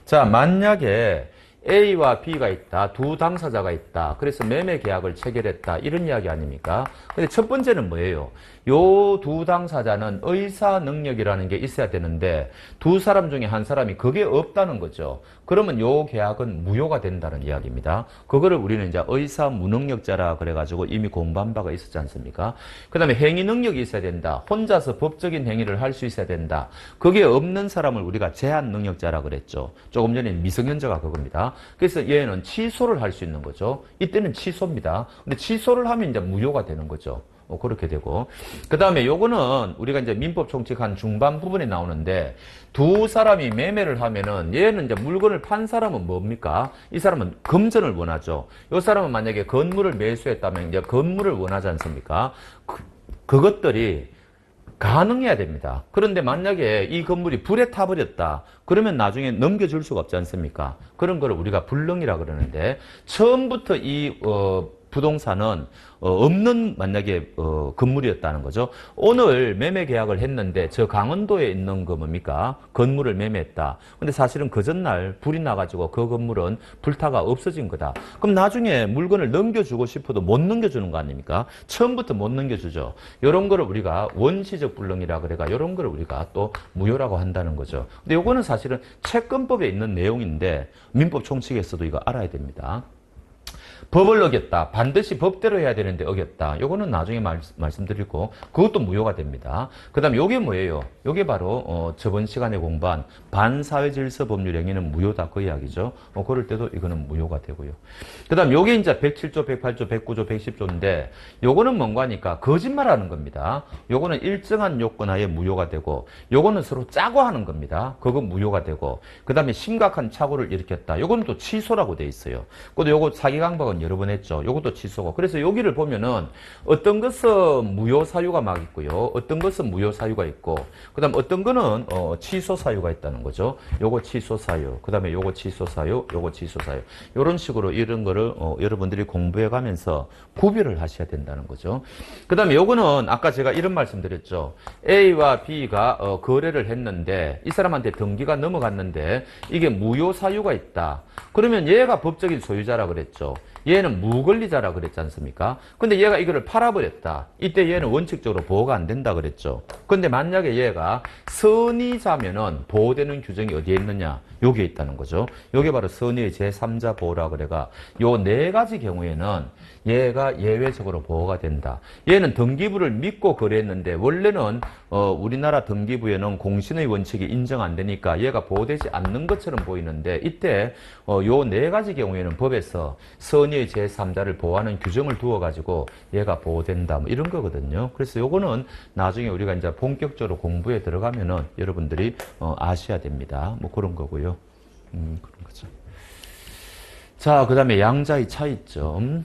자, 만약에 A와 B가 있다. 두 당사자가 있다. 그래서 매매 계약을 체결했다. 이런 이야기 아닙니까? 근데 첫 번째는 뭐예요? 요 두 당사자는 의사 능력이라는 게 있어야 되는데 두 사람 중에 한 사람이 그게 없다는 거죠. 그러면 요 계약은 무효가 된다는 이야기입니다. 그거를 우리는 이제 의사 무능력자라 그래가지고 이미 공부한 바가 있었지 않습니까? 그 다음에 행위 능력이 있어야 된다. 혼자서 법적인 행위를 할 수 있어야 된다. 그게 없는 사람을 우리가 제한 능력자라 그랬죠. 조금 전에 미성년자가 그겁니다. 그래서 얘는 취소를 할 수 있는 거죠. 이때는 취소입니다. 근데 취소를 하면 이제 무효가 되는 거죠. 그렇게 되고. 그 다음에 요거는 우리가 이제 민법 총칙 한 중반 부분에 나오는데 두 사람이 매매를 하면은 얘는 이제 물건을 판 사람은 뭡니까? 이 사람은 금전을 원하죠. 요 사람은 만약에 건물을 매수했다면 이제 건물을 원하지 않습니까? 그것들이 가능해야 됩니다. 그런데 만약에 이 건물이 불에 타버렸다. 그러면 나중에 넘겨줄 수가 없지 않습니까? 그런 걸 우리가 불능이라 그러는데 처음부터 이 부동산은 없는 만약에 건물이었다는 거죠. 오늘 매매 계약을 했는데 저 강원도에 있는 거 뭡니까? 건물을 매매했다. 근데 사실은 그 전날 불이 나가지고 그 건물은 불타가 없어진 거다. 그럼 나중에 물건을 넘겨주고 싶어도 못 넘겨주는 거 아닙니까? 처음부터 못 넘겨주죠. 이런 거를 우리가 원시적 불능이라 그래가 이런 거를 우리가 또 무효라고 한다는 거죠. 근데 요거는 사실은 채권법에 있는 내용인데 민법 총칙에서도 이거 알아야 됩니다. 법을 어겼다. 반드시 법대로 해야 되는데 어겼다. 요거는 나중에 말씀드리고 그것도 무효가 됩니다. 그 다음에 요게 뭐예요? 요게 바로 저번 시간에 공부한 반사회질서법률 행위는 무효다 그 이야기죠. 그럴 때도 이거는 무효가 되고요. 그 다음 요게 이제 107조, 108조, 109조, 110조인데 요거는 뭔가 하니까 거짓말하는 겁니다. 요거는 일정한 요건 하에 무효가 되고 요거는 서로 짜고 하는 겁니다. 그건 무효가 되고 그 다음에 심각한 착오를 일으켰다. 요거는 또 취소라고 돼 있어요. 그것도 요거 사기 강박은 여러 번 했죠. 요것도 취소고. 그래서 여기를 보면은 어떤 것은 무효 사유가 막 있고요. 어떤 것은 무효 사유가 있고 그 다음 어떤 거는 취소 사유가 있다는 거죠. 요거 취소 사유. 그 다음에 요거 취소 사유. 요거 취소 사유. 요런 식으로 이런 거를 여러분들이 공부해 가면서 구별을 하셔야 된다는 거죠. 그 다음에 요거는 아까 제가 이런 말씀 드렸죠. A와 B가 거래를 했는데 이 사람한테 등기가 넘어갔는데 이게 무효 사유가 있다. 그러면 얘가 법적인 소유자라 그랬죠. 얘는 무권리자라 그랬지 않습니까? 근데 얘가 이거를 팔아버렸다. 이때 얘는 원칙적으로 보호가 안 된다 그랬죠. 근데 만약에 얘가 선의자면은 보호되는 규정이 어디에 있느냐? 여기에 있다는 거죠. 요게 바로 선의의 제3자 보호라 그래가 요 네 가지 경우에는 얘가 예외적으로 보호가 된다. 얘는 등기부를 믿고 거래했는데 원래는 우리나라 등기부에는 공신의 원칙이 인정 안 되니까 얘가 보호되지 않는 것처럼 보이는데 이때 요 네 가지 경우에는 법에서 선의의 제3자를 보호하는 규정을 두어가지고 얘가 보호된다. 뭐 이런 거거든요. 그래서 요거는 나중에 우리가 이제 본격적으로 공부에 들어가면은 여러분들이 아셔야 됩니다. 뭐 그런 거고요. 그런 거죠. 자, 그 다음에 양자의 차이점.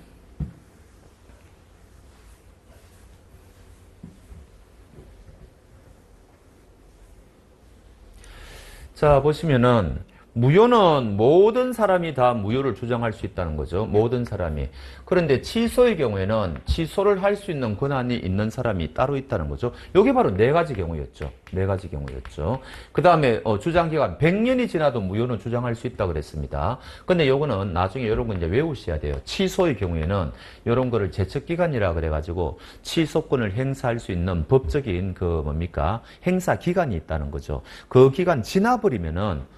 자, 보시면은 무효는 모든 사람이 다 무효를 주장할 수 있다는 거죠. 모든 사람이. 그런데 취소의 경우에는 취소를 할 수 있는 권한이 있는 사람이 따로 있다는 거죠. 이게 바로 네 가지 경우였죠. 네 가지 경우였죠. 그 다음에 주장기간 100년이 지나도 무효는 주장할 수 있다고 그랬습니다. 근데 요거는 나중에 이런 거 이제 외우셔야 돼요. 취소의 경우에는 이런 거를 제척기간이라 그래가지고 취소권을 행사할 수 있는 법적인 그 뭡니까? 행사 기간이 있다는 거죠. 그 기간 지나버리면은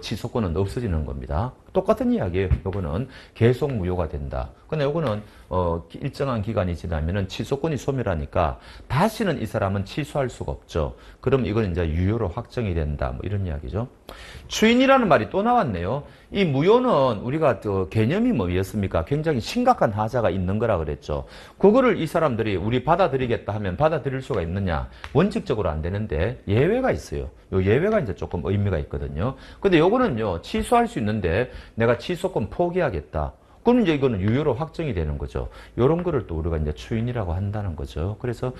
취소권은 없어지는 겁니다. 똑같은 이야기예요. 요거는 계속 무효가 된다. 근데 요거는 일정한 기간이 지나면은 취소권이 소멸하니까 다시는 이 사람은 취소할 수가 없죠. 그럼 이건 이제 유효로 확정이 된다. 뭐 이런 이야기죠. 추인이라는 말이 또 나왔네요. 이 무효는 우리가 개념이 뭐였습니까? 굉장히 심각한 하자가 있는 거라 그랬죠. 그거를 이 사람들이 우리 받아들이겠다 하면 받아들일 수가 있느냐? 원칙적으로 안 되는데 예외가 있어요. 요 예외가 이제 조금 의미가 있거든요. 근데 요거는요, 취소할 수 있는데 내가 취소권 포기하겠다. 그럼 이제 이거는 유효로 확정이 되는 거죠. 요런 거를 또 우리가 이제 추인이라고 한다는 거죠. 그래서,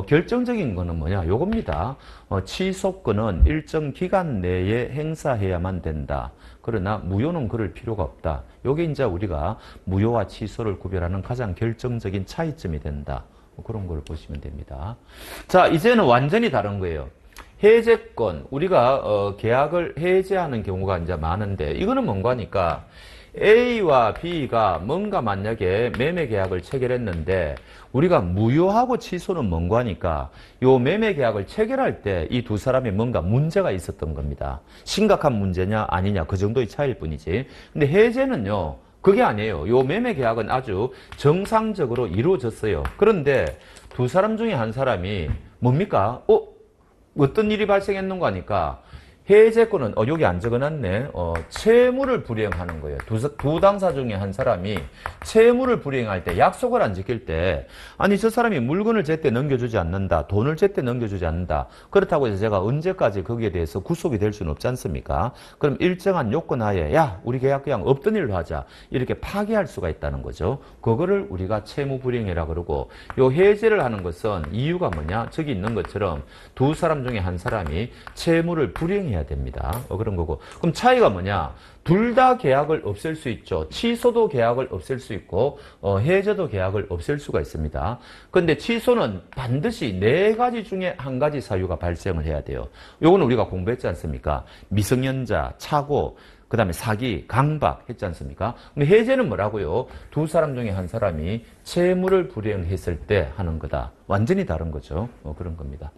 결정적인 거는 뭐냐? 요겁니다. 취소권은 일정 기간 내에 행사해야만 된다. 그러나 무효는 그럴 필요가 없다. 요게 이제 우리가 무효와 취소를 구별하는 가장 결정적인 차이점이 된다. 그런 걸 보시면 됩니다. 자, 이제는 완전히 다른 거예요. 해제권, 우리가 계약을 해제하는 경우가 이제 많은데 이거는 뭔가 하니까 A와 B가 뭔가 만약에 매매 계약을 체결했는데 우리가 무효하고 취소는 뭔가 하니까 요 매매 계약을 체결할 때 이 두 사람이 뭔가 문제가 있었던 겁니다. 심각한 문제냐 아니냐 그 정도의 차이일 뿐이지. 근데 해제는요. 그게 아니에요. 요 매매 계약은 아주 정상적으로 이루어졌어요. 그런데 두 사람 중에 한 사람이 뭡니까? 어떤 일이 발생했는가 하니까 해제권은 여기 안 적어놨네. 채무를 불이행하는 거예요. 두 당사 중에 한 사람이 채무를 불이행할 때 약속을 안 지킬 때 아니 저 사람이 물건을 제때 넘겨주지 않는다. 돈을 제때 넘겨주지 않는다. 그렇다고 해서 제가 언제까지 거기에 대해서 구속이 될 수는 없지 않습니까? 그럼 일정한 요건 하에 야 우리 계약 그냥 없던 일로 하자. 이렇게 파기할 수가 있다는 거죠. 그거를 우리가 채무 불이행이라 그러고 요 해제를 하는 것은 이유가 뭐냐? 저기 있는 것처럼 두 사람 중에 한 사람이 채무를 불이행해야 됩니다. 그런 거고. 그럼 차이가 뭐냐? 둘 다 계약을 없앨 수 있죠. 취소도 계약을 없앨 수 있고 해제도 계약을 없앨 수가 있습니다. 그런데 취소는 반드시 네 가지 중에 한 가지 사유가 발생을 해야 돼요. 요거는 우리가 공부했지 않습니까? 미성년자, 착오, 그 다음에 사기, 강박 했지 않습니까? 근데 해제는 뭐라고요? 두 사람 중에 한 사람이 채무를 불이행했을 때 하는 거다. 완전히 다른 거죠. 그런 겁니다.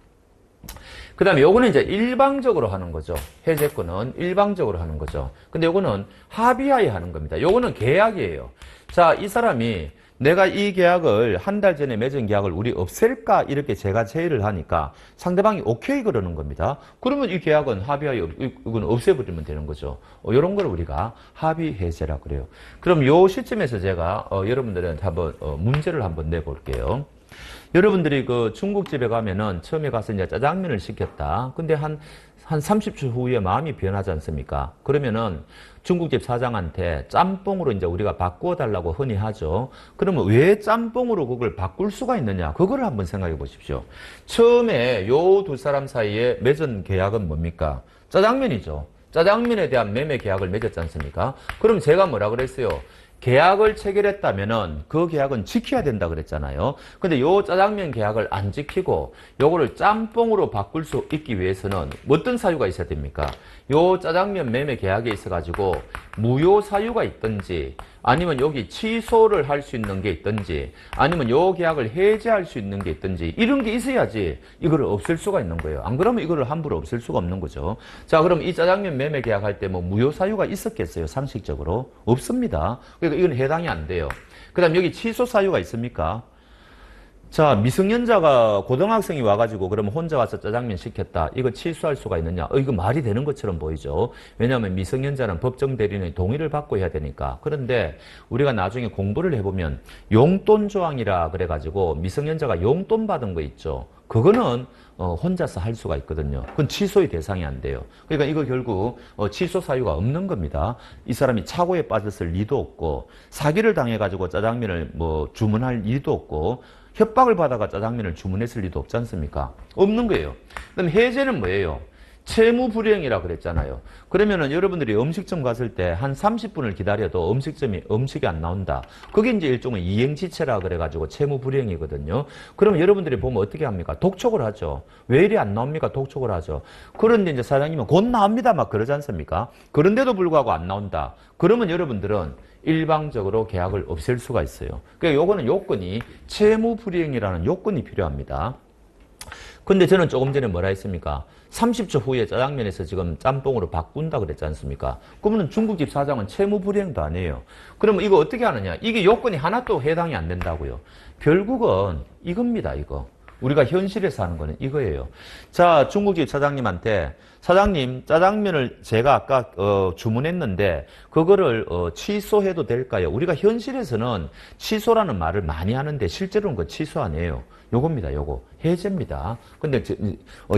그 다음에 요거는 이제 일방적으로 하는 거죠. 해제권은 일방적으로 하는 거죠. 근데 요거는 합의하에 하는 겁니다. 요거는 계약이에요. 자, 이 사람이 내가 이 계약을 한 달 전에 맺은 계약을 우리 없앨까 이렇게 제가 제의를 하니까 상대방이 오케이 그러는 겁니다. 그러면 이 계약은 합의하에 이건 없애버리면 되는 거죠. 이런 걸 우리가 합의 해제라고 그래요. 그럼 요 시점에서 제가 여러분들한테 한번 문제를 한번 내볼게요. 여러분들이 그 중국집에 가면은 처음에 가서 이제 짜장면을 시켰다. 근데 한 30초 후에 마음이 변하지 않습니까? 그러면은 중국집 사장한테 짬뽕으로 이제 우리가 바꾸어 달라고 흔히 하죠. 그러면 왜 짬뽕으로 그걸 바꿀 수가 있느냐? 그거를 한번 생각해 보십시오. 처음에 요 두 사람 사이에 맺은 계약은 뭡니까? 짜장면이죠. 짜장면에 대한 매매 계약을 맺었지 않습니까? 그럼 제가 뭐라 그랬어요? 계약을 체결했다면은 그 계약은 지켜야 된다 그랬잖아요. 근데 요 짜장면 계약을 안 지키고 요거를 짬뽕으로 바꿀 수 있기 위해서는 어떤 사유가 있어야 됩니까? 요 짜장면 매매 계약에 있어 가지고 무효 사유가 있든지 아니면 여기 취소를 할 수 있는 게 있든지 아니면 요 계약을 해지할 수 있는 게 있든지 이런 게 있어야지 이거를 없앨 수가 있는 거예요. 안 그러면 이거를 함부로 없앨 수가 없는 거죠. 자, 그럼 이 짜장면 매매 계약할 때 뭐 무효 사유가 있었겠어요? 상식적으로? 없습니다. 그러니까 이건 해당이 안 돼요. 그 다음 여기 취소 사유가 있습니까? 자, 미성년자가 고등학생이 와가지고 그러면 혼자 와서 짜장면 시켰다. 이거 취소할 수가 있느냐? 이거 말이 되는 것처럼 보이죠. 왜냐하면 미성년자는 법정 대리인의 동의를 받고 해야 되니까. 그런데 우리가 나중에 공부를 해보면 용돈 조항이라 그래가지고 미성년자가 용돈 받은 거 있죠. 그거는 혼자서 할 수가 있거든요. 그건 취소의 대상이 안 돼요. 그러니까 이거 결국 취소 사유가 없는 겁니다. 이 사람이 착오에 빠졌을 리도 없고 사기를 당해가지고 짜장면을 뭐 주문할 리도 없고 협박을 받아가 짜장면을 주문했을 리도 없지 않습니까? 없는 거예요. 그럼 해제는 뭐예요? 채무 불이행이라 그랬잖아요. 그러면은 여러분들이 음식점 갔을 때 한 30분을 기다려도 음식이 안 나온다. 그게 이제 일종의 이행지체라 그래가지고 채무 불이행이거든요. 그러면 여러분들이 보면 어떻게 합니까? 독촉을 하죠. 왜 이리 안 나옵니까? 독촉을 하죠. 그런데 이제 사장님은 곧 나옵니다. 막 그러지 않습니까? 그런데도 불구하고 안 나온다. 그러면 여러분들은 일방적으로 계약을 없앨 수가 있어요. 그러니까 요거는 요건이 채무 불이행이라는 요건이 필요합니다. 근데 저는 조금 전에 뭐라 했습니까? 30초 후에 짜장면에서 지금 짬뽕으로 바꾼다 그랬지 않습니까? 그러면 중국집 사장은 채무 불이행도 안 해요. 그러면 이거 어떻게 하느냐? 이게 요건이 하나도 해당이 안 된다고요. 결국은 이겁니다, 이거. 우리가 현실에서 하는 거는 이거예요. 자, 중국집 사장님한테 사장님, 짜장면을 제가 아까 주문했는데 그거를 취소해도 될까요? 우리가 현실에서는 취소라는 말을 많이 하는데 실제로는 그 취소 아니에요. 요겁니다, 요거. 해제입니다. 근데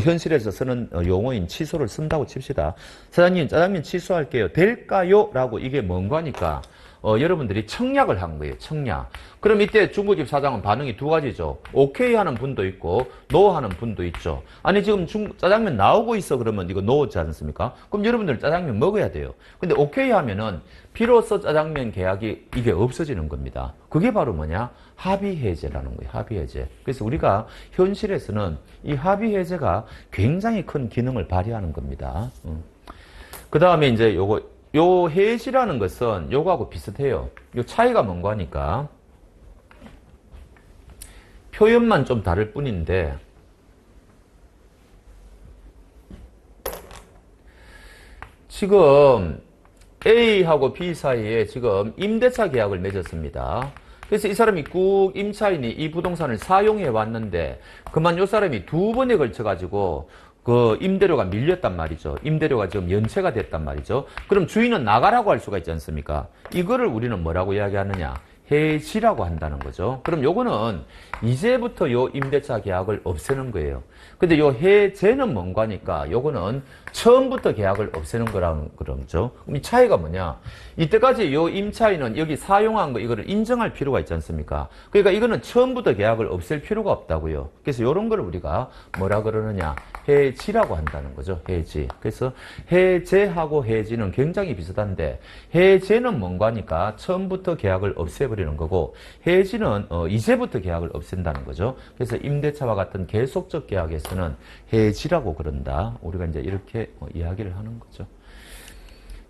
현실에서 쓰는 용어인 취소를 쓴다고 칩시다. 사장님, 짜장면 취소할게요. 될까요? 라고 이게 뭔가 하니까 여러분들이 청약을 한 거예요. 청약. 그럼 이때 중국집 사장은 반응이 두 가지죠. 오케이 하는 분도 있고 노 하는 분도 있죠. 아니 지금 짜장면 나오고 있어 그러면 이거 노지 않습니까? 그럼 여러분들 짜장면 먹어야 돼요. 근데 오케이 하면은 비로소 짜장면 계약이 이게 없어지는 겁니다. 그게 바로 뭐냐? 합의 해제라는 거예요. 합의 해제. 그래서 우리가 현실에서는 이 합의 해제가 굉장히 큰 기능을 발휘하는 겁니다. 그 다음에 이제 요 해지라는 것은 요거하고 비슷해요. 요 차이가 뭔가 하니까 표현만 좀 다를 뿐인데 지금 A하고 B 사이에 지금 임대차 계약을 맺었습니다. 그래서 이 사람이 꾹 임차인이 이 부동산을 사용해 왔는데 그만 요 사람이 두 번에 걸쳐 가지고 그 임대료가 밀렸단 말이죠. 임대료가 지금 연체가 됐단 말이죠. 그럼 주인은 나가라고 할 수가 있지 않습니까? 이거를 우리는 뭐라고 이야기하느냐? 해지라고 한다는 거죠. 그럼 요거는 이제부터 요 임대차 계약을 없애는 거예요. 근데 요 해제는 뭔가 하니까 요거는 처음부터 계약을 없애는 거라는 거죠. 그럼 이 차이가 뭐냐? 이때까지 요 임차인은 여기 사용한 거 이거를 인정할 필요가 있지 않습니까? 그러니까 이거는 처음부터 계약을 없앨 필요가 없다고요. 그래서 요런 걸 우리가 뭐라 그러느냐? 해지라고 한다는 거죠. 해지. 그래서 해제하고 해지는 굉장히 비슷한데 해제는 뭔가 하니까 처음부터 계약을 없애버리는 거고 해지는 이제부터 계약을 없앤다는 거죠. 그래서 임대차와 같은 계속적 계약에서는 해지라고 그런다. 우리가 이제 이렇게 이야기를 하는 거죠.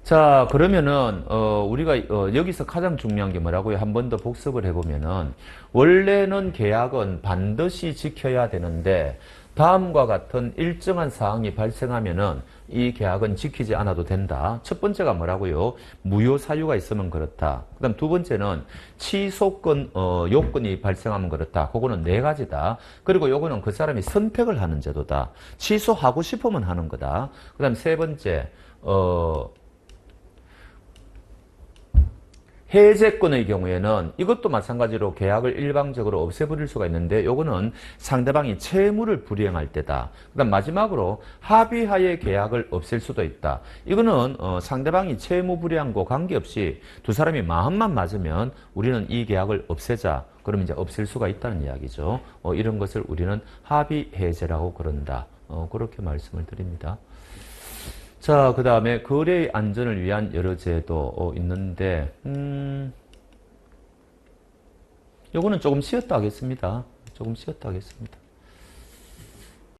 자, 그러면은 우리가 여기서 가장 중요한 게 뭐라고요? 한 번 더 복습을 해보면은 원래는 계약은 반드시 지켜야 되는데 다음과 같은 일정한 사항이 발생하면은 이 계약은 지키지 않아도 된다. 첫 번째가 뭐라고요? 무효 사유가 있으면 그렇다. 그다음 두 번째는 취소권 요건이 발생하면 그렇다. 그거는 네 가지다. 그리고 요거는 그 사람이 선택을 하는 제도다. 취소하고 싶으면 하는 거다. 그다음 세 번째 해제권의 경우에는 이것도 마찬가지로 계약을 일방적으로 없애버릴 수가 있는데 요거는 상대방이 채무를 불이행할 때다. 그 다음 마지막으로 합의하에 계약을 없앨 수도 있다. 이거는 상대방이 채무 불이행과 관계없이 두 사람이 마음만 맞으면 우리는 이 계약을 없애자. 그러면 이제 없앨 수가 있다는 이야기죠. 이런 것을 우리는 합의 해제라고 그런다. 그렇게 말씀을 드립니다. 자, 그 다음에 거래의 안전을 위한 여러 제도 있는데 요거는 조금 쉬었다 하겠습니다. 조금 쉬었다 하겠습니다.